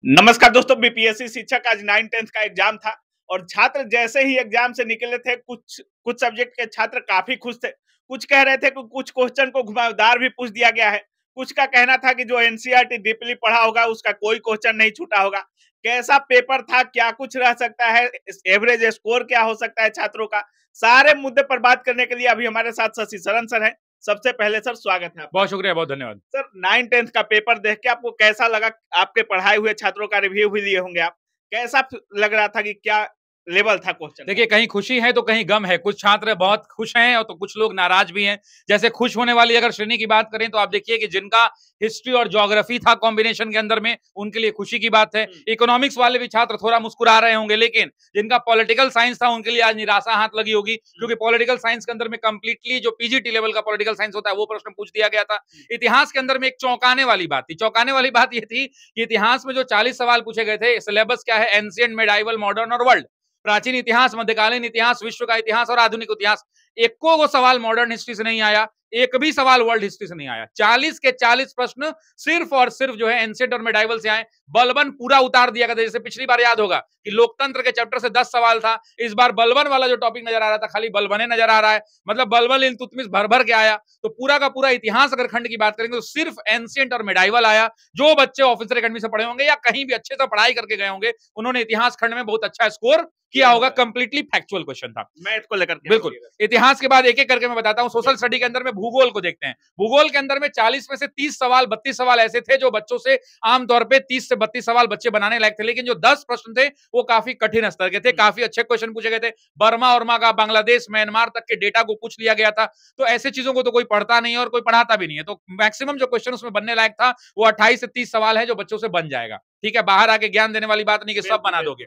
नमस्कार दोस्तों, बीपीएससी शिक्षक आज 9th-10th का एग्जाम था और छात्र जैसे ही एग्जाम से निकले थे कुछ कुछ सब्जेक्ट के छात्र काफी खुश थे। कुछ कह रहे थे कि कुछ क्वेश्चन को घुमावदार भी पूछ दिया गया है। कुछ का कहना था कि जो एनसीईआरटी डीपली पढ़ा होगा उसका कोई क्वेश्चन नहीं छूटा होगा। कैसा पेपर था, क्या कुछ रह सकता है, एवरेज स्कोर क्या हो सकता है छात्रों का, सारे मुद्दे पर बात करने के लिए अभी हमारे साथ शशि शरण सर है। सबसे पहले सर स्वागत है आपका। बहुत शुक्रिया, बहुत धन्यवाद। सर 9th-10th का पेपर देख के आपको कैसा लगा? आपके पढ़ाए हुए छात्रों का रिव्यू भी लिए होंगे आप। कैसा लग रहा था कि क्या लेवल था क्वेश्चन का? देखिए, कहीं खुशी है तो कहीं गम है। कुछ छात्र बहुत खुश हैं और तो कुछ लोग नाराज भी हैं। जैसे खुश होने वाली अगर श्रेणी की बात करें तो आप देखिए कि जिनका हिस्ट्री और ज्योग्राफी था कॉम्बिनेशन के अंदर में, उनके लिए खुशी की बात है। इकोनॉमिक्स वाले भी छात्र थोड़ा मुस्कुरा रहे होंगे, लेकिन जिनका पॉलिटिकल साइंस था उनके लिए आज निराशा हाथ लगी होगी, क्योंकि पॉलिटिकल साइंस के अंदर में कंप्लीटली जो पीजीटी लेवल का पॉलिटिकल साइंस होता है वो प्रश्न पूछ दिया गया था। इतिहास के अंदर में एक चौंकाने वाली बात थी। चौंकाने वाली बात यह थी कि इतिहास में जो 40 सवाल पूछे गए थे, सिलेबस क्या है? एंशिएंट, मिडाइवल, मॉडर्न और वर्ल्ड। प्राचीन इतिहास, मध्यकालीन इतिहास, विश्व का इतिहास और आधुनिक इतिहास। एको वो सवाल मॉडर्न हिस्ट्री से नहीं आया, एक भी सवाल वर्ल्ड हिस्ट्री से नहीं आया। 40 के 40 प्रश्न सिर्फ और सिर्फ जो है एंशिएंट और मिडाइवल से आए। बलबन पूरा उतार दिया गया था। जैसे पिछली बार याद होगा कि लोकतंत्र के चैप्टर से 10 सवाल था, इस बार बलबन वाला जो टॉपिक नजर आ रहा था खाली बलबने नजर आ रहा है। मतलब बलबन इल्तुतमिश भर भर के आया। तो पूरा का पूरा इतिहास अगर खंड की बात करेंगे तो सिर्फ एंशिएंट और मिडाइवल आया। जो बच्चे ऑफिसर एकेडमी से पढ़े होंगे या कहीं भी अच्छे से पढ़ाई करके गए होंगे, उन्होंने इतिहास खंड में बहुत अच्छा स्कोर किया होगा। कंप्लीटली फैक्चुअल क्वेश्चन था मैथ को लेकर के। बिल्कुल। इतिहास के बाद एक एक करके मैं बताता हूं। सोशल स्टडी के अंदर में भूगोल को देखते हैं। भूगोल के अंदर में 40 में से 30 सवाल 32 सवाल ऐसे थे जो बच्चों से आमतौर पे 30 से 32 सवाल बच्चे बनाने लायक थे, लेकिन जो 10 प्रश्न थे वो काफी कठिन स्तर के थे। काफी अच्छे क्वेश्चन पूछे गए थे। बर्मा उर्मा का, बांग्लादेश, म्यांमार तक के डेटा को पूछ लिया गया था। तो ऐसे चीजों को तो कोई पढ़ता नहीं है और कोई पढ़ाता भी नहीं है। तो मैक्सिमम जो क्वेश्चन उसमें बनने लायक था वो 28 से 30 सवाल है जो बच्चों से बन जाएगा। ठीक है, बाहर आके ज्ञान देने वाली बात नहीं कि सब बना दोगे।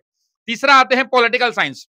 तीसरा आते हैं पॉलिटिकल साइंस।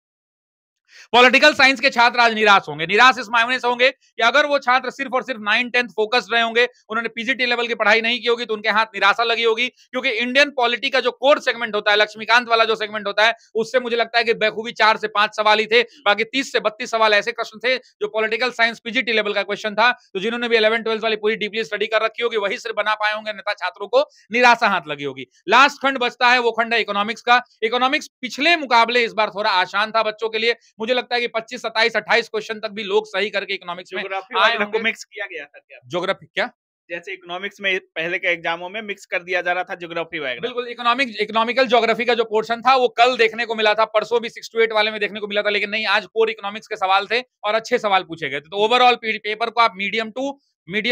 पॉलिटिकल साइंस के छात्र आज निराश होंगे। निराश इस मायने से होंगे कि अगर वो छात्र सिर्फ और सिर्फ 9th-10th फोकस्ड रहे होंगे, उन्होंने पीजीटी लेवल की पढ़ाई नहीं की होगी, तो उनके हाथ निराशा लगी होगी। क्योंकि इंडियन पॉलिटी का जो कोर सेगमेंट होता है, लक्ष्मीकांत वाला जो सेगमेंट होता है, उससे मुझे लगता है कि बेखूबी 4 से 5 सवाल ही थे। बाकी 30 से 32 सवाल ऐसे क्वेश्चन थे जो पॉलिटिकल साइंस पीजीटी लेवल का क्वेश्चन था। तो जिन्होंने भी 11th-12th वाली पूरी डीपली स्टडी कर रखी होगी वही सिर्फ बना पाए होंगे, अन्यथा छात्रों को निराशा हाथ लगी होगी। लास्ट खंड बचता है, वो खंड है इकोनॉमिक्स का। इकोनॉमिक्स पिछले मुकाबले इस बार थोड़ा आसान था बच्चों के लिए। मुझे लगता है कि 25, 27, 28 क्वेश्चन तक भी लोग सही करके इकोनॉमिक्स में आए होंगे। मिक्स किया गया था क्या? ज्योग्राफी क्या? जैसे इकोनॉमिक्स में पहले के एग्जामों में मिक्स कर दिया जा रहा था ज्योग्राफी वगैरह। बिल्कुल। इकोनॉमिकल ज्योग्राफी का जो पोर्शन था वो कल देखने को मिला था, परसों भी 6 to 8 वाले में देखने को मिला था, लेकिन नहीं, आज कोर इकोनॉमिक्स के सवाल थे और अच्छे सवाल पूछे गए थे। तो ओवरऑल पेपर को आप medium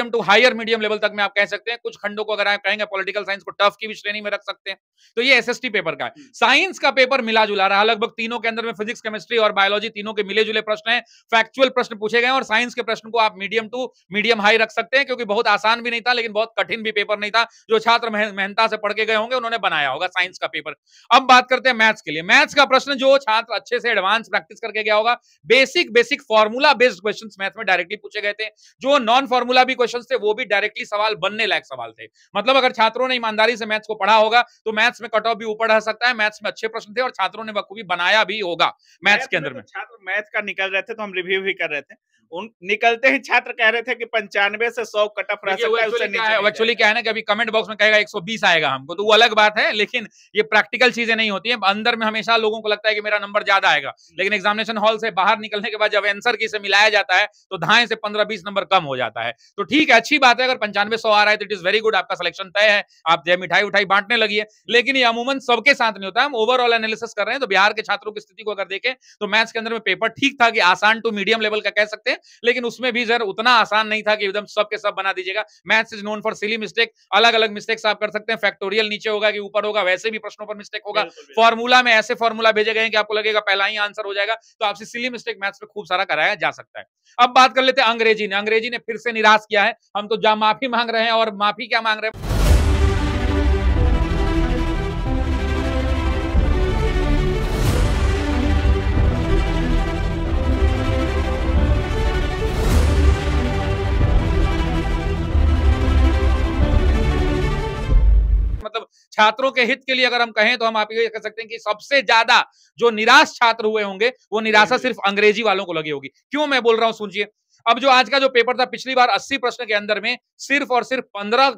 to higher medium level तक में आप कह सकते हैं। कुछ खंडों को अगर आप कहेंगे पॉलिटिकल साइंस को टफ की भी श्रेणी में रख सकते हैं। तो ये एसएसटी पेपर का है। साइंस का पेपर मिला जुला रहा, लगभग तीनों के अंदर में फिजिक्स, केमिस्ट्री और बायोलॉजी तीनों के मिले जुले प्रश्न हैं। फैक्चुअल प्रश्न पूछे गए और साइंस के प्रश्न को आप मीडियम टू मीडियम हाई रख सकते हैं, क्योंकि बहुत आसान भी नहीं था लेकिन बहुत कठिन भी पेपर नहीं था। जो छात्र मेहनता से पढ़ के गए होंगे उन्होंने बनाया होगा साइंस का पेपर। अब बात करते हैं मैथ्स के लिए। मैथ्स का प्रश्न जो छात्र अच्छे से एडवांस प्रैक्टिस करके गया होगा, basic formula based questions maths में डायरेक्टली पूछे गए थे। जो नॉन फॉर्मूला भी क्वेश्चंस थे वो भी डायरेक्टली सवाल बनने लायक सवाल थे। मतलब अगर छात्रों ने ईमानदारी से मैथ्स को पढ़ा होगा तो मैथ्स में कट ऑफ भी ऊपर रह सकता है। मैथ्स में अच्छे प्रश्न थे और छात्रों ने बखूबी बनाया भी होगा मैथ्स के अंदर में। छात्र मैथ्स का निकल रहे थे तो हम रिव्यू भी कर रहे थे। उन निकलते ही छात्र कह रहे थे कि 95 से 100 कट ऑफ रह सकता है, उससे नीचे एक्चुअली क्या है ना कि अभी कमेंट बॉक्स में कहेगा 120 आएगा हमको, तो वो अलग बात है, लेकिन ये प्रैक्टिकल चीजें नहीं होती है। अंदर में हमेशा लोगों को लगता है कि मेरा नंबर ज्यादा आएगा, लेकिन एग्जामिनेशन हॉल से बाहर निकलने के बाद जब आंसर की से मिलाया जाता है तो धाए से 15-20 नंबर कम हो जाता है। तो ठीक है, अच्छी बात है अगर 95-100 आ रहा है तो इट इज वेरी गुड, आपका सिलेक्शन तय है, आप जय मिठाई उठाई बांटने लगी है। लेकिन ये अमूमन सबके साथ नहीं होता। हम ओवरऑल एनालिसिस कर रहे हैं। तो बिहार के छात्रों की स्थिति को अगर देखें तो मैथ्स के अंदर में पेपर ठीक था कि आसान टू मीडियम लेवल का कह सकते हैं, लेकिन उसमें भी जर उतना आसान नहीं था कि एकदम सब के सब बना दीजिएगा। Maths is known for silly mistake. अलग अलग मिस्टेक्स आप कर सकते हैं। फैक्टोरियल नीचे होगा कि ऊपर होगा, वैसे भी प्रश्नों पर मिस्टेक होगा। फॉर्मूला में ऐसे फॉर्मूला भेजे गए कि आपको लगेगा पहला ही आंसर हो जाएगा, तो आपसे सिली मिस्टेक मैथ्स में खूब सारा कराया जा सकता है। अब बात कर लेते हैं अंग्रेजी ने। अंग्रेजी ने फिर से निराश किया है। हम तो माफी मांग रहे हैं, और माफी क्या मांग रहे हैं? मतलब छात्रों के हित के लिए अगर हम कहें तो हम आप ये कह सकते हैं कि सबसे ज्यादा जो निराश छात्र हुए होंगे वो निराशा सिर्फ अंग्रेजी वालों को लगी होगी। क्यों मैं बोल रहा हूं सुनिए। अब जो आज का जो पेपर था, पिछली बार 80 प्रश्न के अंदर में सिर्फ और सिर्फ 15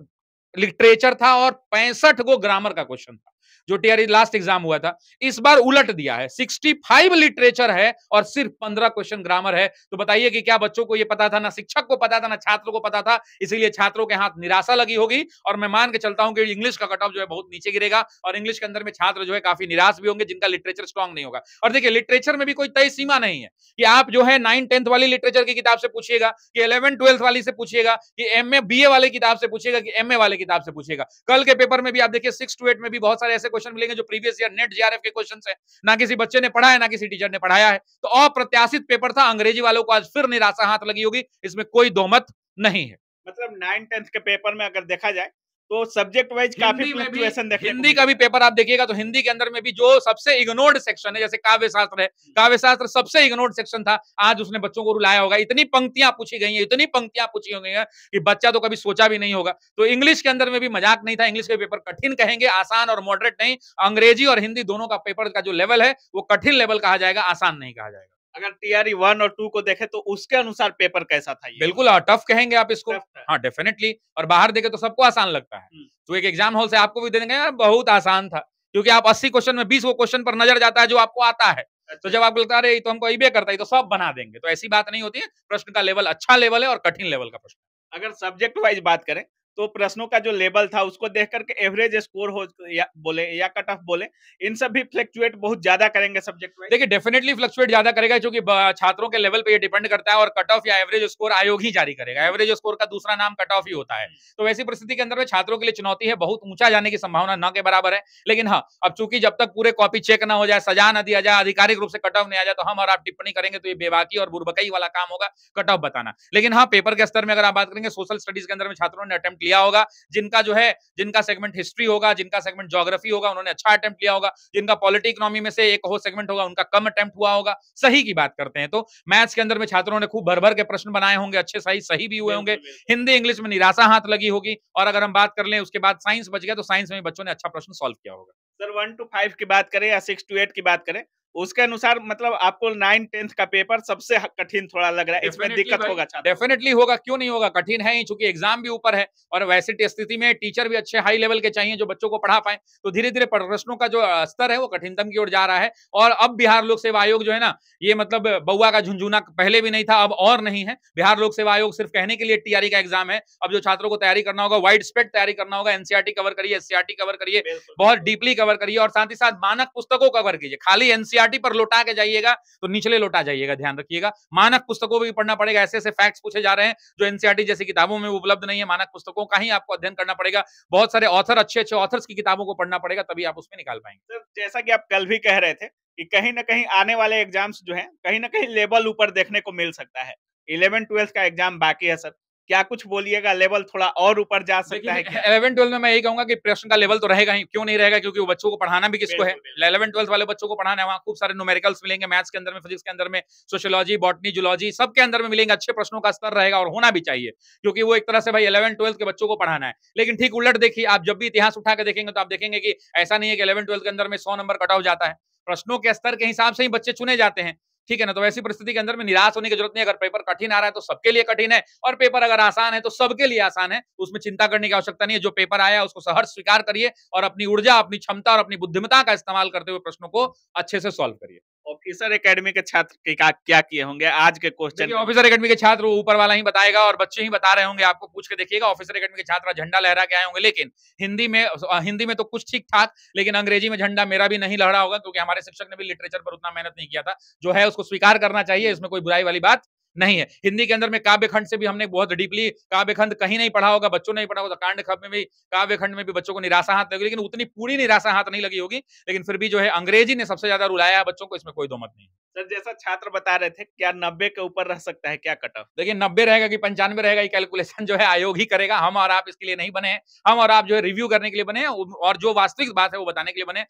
लिटरेचर था और 65 गो ग्रामर का क्वेश्चन था। जो टीआरई लास्ट एग्जाम हुआ था। इस बार उलट दिया है, 65 लिटरेचर है और सिर्फ 15 क्वेश्चन ग्रामर है। तो बताइए कि क्या बच्चों को ये पता था, ना शिक्षक को पता था, ना छात्रों को पता था, इसीलिए छात्रों के हाथ निराशा लगी होगी। और मैं मान के चलता हूं कि इंग्लिश का कट ऑफ जो है बहुत नीचे गिरेगा और इंग्लिश के अंदर में छात्र जो है काफी निराश भी होंगे जिनका लिटरेचर स्ट्रांग नहीं होगा। और देखिए लिटरेचर में भी कोई तय सीमा नहीं है कि आप जो है 9-10 वाली लिटरेचर की किताब से पूछिएगा कि 11-12 वाली से पूछिएगा कि एमए बीए वाले किताब से पूछिएगा कि एमए वाले किताब से पूछिएगा। कल के पेपर में भी आप देखिए 6 to 8 में भी बहुत सारे ऐसे क्वेश्चन मिलेंगे जो प्रीवियस ईयर नेट जीआरएफ के क्वेश्चन है, ना किसी बच्चे ने पढ़ा है ना किसी टीचर ने पढ़ाया है। तो अप्रत्याशित पेपर था, अंग्रेजी वालों को आज फिर निराशा हाथ लगी होगी, इसमें कोई दोमत नहीं है। मतलब 9-10 के पेपर में अगर देखा जाए तो सब्जेक्ट वाइज काफी फ्लक्चुएशन देखने को हिंदी का भी पेपर आप देखिएगा तो हिंदी के अंदर में भी जो सबसे इग्नोर्ड सेक्शन है, जैसे काव्य शास्त्र है, काव्य शास्त्र सबसे इग्नोर्ड सेक्शन था, आज उसने बच्चों को रुलाया होगा। इतनी पंक्तियां पूछी गई हैं, इतनी पंक्तियां पूछी गई हैं कि बच्चा तो कभी सोचा भी नहीं होगा। तो इंग्लिश के अंदर में भी मजाक नहीं था, इंग्लिश के पेपर कठिन कहेंगे, आसान और मॉडरेट नहीं। अंग्रेजी और हिंदी दोनों का पेपर का जो लेवल है वो कठिन लेवल कहा जाएगा, आसान नहीं कहा जाएगा। अगर टीआरई 1 और 2 को देखे तो उसके अनुसार पेपर कैसा था ये? बिल्कुल टफ कहेंगे आप इसको, हाँ डेफिनेटली। और बाहर देखे तो सबको आसान लगता है, तो एक एग्जाम हॉल से आपको भी दे देंगे यार बहुत आसान था, क्योंकि आप 80 क्वेश्चन में 20 वो क्वेश्चन पर नजर जाता है जो आपको आता है। तो जब आपको लगता है अरे तो हमको अइबे करता है तो सब बना देंगे, तो ऐसी बात नहीं होती है। प्रश्न का लेवल अच्छा लेवल है और कठिन लेवल का प्रश्न। अगर सब्जेक्ट वाइज बात करें तो प्रश्नों का जो लेवल था उसको देख करके एवरेज स्कोर हो या बोले या कट ऑफ बोले, इन सब भी फ्लक्चुएट बहुत ज्यादा करेंगे सब्जेक्ट वाइज। देखिए डेफिनेटली फ्लक्चुएट ज्यादा करेगा, क्योंकि छात्रों के लेवल पे ये डिपेंड करता है और कट ऑफ या एवरेज स्कोर आयोग ही जारी करेगा। एवरेज स्कोर का दूसरा नाम कट ऑफ ही होता है। तो वैसी परिस्थिति के अंदर में छात्रों के लिए चुनौती है, बहुत ऊंचा जाने की संभावना न के बराबर है। लेकिन हाँ, अब चूंकि जब तक पूरे कॉपी चेक ना हो जाए, सजा ना दिया जाए, आधिकारिक रूप से कट ऑफ नहीं आ जाए, तो हम और आप टिप्पणी करेंगे तो ये बेबाकी और बुरबकई वाला काम होगा कट ऑफ बताना। लेकिन हाँ, पेपर के स्तर में अगर आप बात करेंगे, सोशल स्टडीज के अंदर में छात्रों ने अटेम्प्ट लिया होगा, जिनका जो है जिनका सेगमेंट हिस्ट्री होगा, जिनका सेगमेंट ज्योग्राफी होगा, उन्होंने अच्छा अटेम्प्ट लिया होगा। जिनका पॉलिटी इकोनॉमी में से एक हो सेगमेंट होगा, उनका कम अटेम्प्ट हुआ होगा। सही की बात करते हैं तो मैथ्स के अंदर में छात्रों ने खूब भर भर के प्रश्न बनाए होंगे, अच्छे सही भी हुए होंगे। हिंदी इंग्लिश में निराशा हाथ लगी होगी। और अगर हम बात कर लें उसके बाद साइंस बच गया, तो साइंस में बच्चों ने अच्छा प्रश्न सॉल्व किया होगा। सर 1 to 5 की बात करें या 6 to 8 की बात करें, उसके अनुसार मतलब आपको 9-10 का पेपर सबसे कठिन थोड़ा लग रहा है, इसमें दिक्कत होगा छात्रों? डेफिनेटली होगा, क्यों नहीं होगा, कठिन है ही, चूंकि एग्जाम भी ऊपर है और वैसे स्थिति में टीचर भी अच्छे हाई लेवल के चाहिए जो बच्चों को पढ़ा पाए। तो धीरे धीरे प्रश्नों का जो स्तर है वो कठिनतम की ओर जा रहा है। और अब बिहार लोक सेवा आयोग जो है ना, ये मतलब बउआ का झुंझुना पहले भी नहीं था, अब और नहीं है। बिहार लोक सेवा आयोग सिर्फ कहने के लिए टीआरई का एग्जाम है। अब जो छात्रों को तैयारी करना होगा, वाइड स्प्रेड तैयारी करना होगा, एनसीईआरटी कवर करिए, एससीईआरटी कवर करिए, बहुत डीपली कवर करिए और साथ ही साथ मानक पुस्तकों कवर कीजिए। खाली एनसीईआरटी पर लौटा के जाइएगा तो निचले लौटा जाइएगा, ध्यान रखिएगा। मानक पुस्तकों भी पढ़ना पड़ेगा, ऐसे ऐसे फैक्ट्स पूछे जा रहे हैं जो एनसीईआरटी जैसी किताबों में उपलब्ध नहीं है। मानक पुस्तकों का ही आपको अध्ययन करना पड़ेगा। बहुत सारे ऑथर, अच्छे ऑथर्स की किताबों को पढ़ना पड़ेगा, तभी आप उसमें निकाल पाएंगे। सर जैसा कि आप कल भी कह रहे थे कि कहीं ना कहीं आने वाले एग्जाम्स जो हैं कहीं ना कहीं लेवल ऊपर देखने को मिल सकता है। 11-12 का एग्जाम बाकी है सर, क्या कुछ बोलिएगा, लेवल थोड़ा और ऊपर जा सकता है क्या? 11-12 में मैं यही कहूंगा कि प्रश्न का लेवल तो रहेगा ही, क्यों नहीं रहेगा, क्योंकि वो बच्चों को पढ़ाना भी किसको है, 11-12 वाले बच्चों को पढ़ाना है। वहाँ खूब सारे न्यूमेरिकल्स मिलेंगे, मैथ्स के अंदर में, फिजिक्स के अंदर में, सोशियोलॉजी, बॉटनी, जूलॉजी, सब के अंदर में मिलेंगे। अच्छे प्रश्नों का स्तर रहेगा और होना भी चाहिए, क्योंकि वो एक तरह से भाई 11-12 के बच्चों को पढ़ाना है। लेकिन ठीक उलट देखिए, आप जब भी इतिहास उठा के देखेंगे तो आप देखेंगे कि ऐसा नहीं है कि 11-12 के अंदर में 100 नंबर कट ऑफ जाता है। प्रश्नों के स्तर के हिसाब से ही बच्चे चुने जाते हैं, ठीक है ना। तो ऐसी परिस्थिति के अंदर में निराश होने की जरूरत नहीं है। अगर पेपर कठिन आ रहा है तो सबके लिए कठिन है, और पेपर अगर आसान है तो सबके लिए आसान है, उसमें चिंता करने की आवश्यकता नहीं है। जो पेपर आया उसको सहर्ष स्वीकार करिए और अपनी ऊर्जा, अपनी क्षमता और अपनी बुद्धिमत्ता का इस्तेमाल करते हुए प्रश्नों को अच्छे से सॉल्व करिए। ऑफिसर एकेडमी के छात्र क्या किए होंगे आज के क्वेश्चन? ऑफिसर एकेडमी के छात्र ऊपर वाला ही बताएगा और बच्चे ही बता रहे होंगे, आपको पूछ के देखिएगा। ऑफिसर एकेडमी के छात्र झंडा लहरा के आए होंगे, लेकिन हिंदी में तो कुछ ठीक ठाक, लेकिन अंग्रेजी में झंडा मेरा भी नहीं लहरा होगा, क्योंकि हमारे शिक्षक ने भी लिटरेचर पर उतना मेहनत नहीं किया था। जो है उसको स्वीकार करना चाहिए, इसमें कोई बुराई वाली बात नहीं है। हिंदी के अंदर में काव्य खंड से भी हमने बहुत डीपली काव्य खंड कहीं नहीं पढ़ा होगा, बच्चों ने पढ़ा होगा। कांड खंड में भी, काव्य खंड में भी बच्चों को निराशा हाथ लगी, लेकिन उतनी पूरी निराशा हाथ नहीं लगी होगी। लेकिन फिर भी जो है अंग्रेजी ने सबसे ज्यादा रुलाया है बच्चों को, इसमें कोई दो मत नहीं। सर जैसा छात्र बता रहे थे, क्या 90 के ऊपर रह सकता है क्या कट ऑफ? देखिए 90 रहेगा कि 95 रहेगा, ये कैलकुलेशन जो है आयोग ही करेगा। हम और आप इसके लिए नहीं बने हैं, हम और आप जो है रिव्यू करने के लिए बने हैं और जो वास्तविक बात है वो बताने के लिए बने।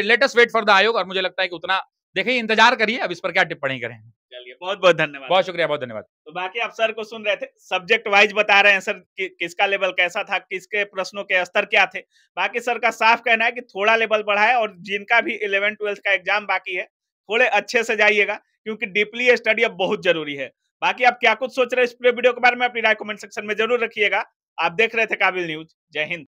Let us wait for the आयोग, और मुझे लगता है कि उतना देखिए, इंतजार करिए, अब इस पर क्या टिप्पणी करें। चलिए बहुत बहुत धन्यवाद। बहुत शुक्रिया, बहुत धन्यवाद। तो बाकी आप सर को सुन रहे थे, सब्जेक्ट वाइज बता रहे हैं सर कि किसका लेवल कैसा था, किसके प्रश्नों के स्तर क्या थे। बाकी सर का साफ कहना है कि थोड़ा लेवल बढ़ा है, और जिनका भी 11-12 का एग्जाम बाकी है थोड़े अच्छे से जाइएगा, क्योंकि डीपली स्टडी अब बहुत जरूरी है। बाकी आप क्या कुछ सोच रहे हैं इस पूरे वीडियो के बारे में, अपनी राय कमेंट सेक्शन में जरूर रखिएगा। आप देख रहे थे काबिल न्यूज। जय हिंद।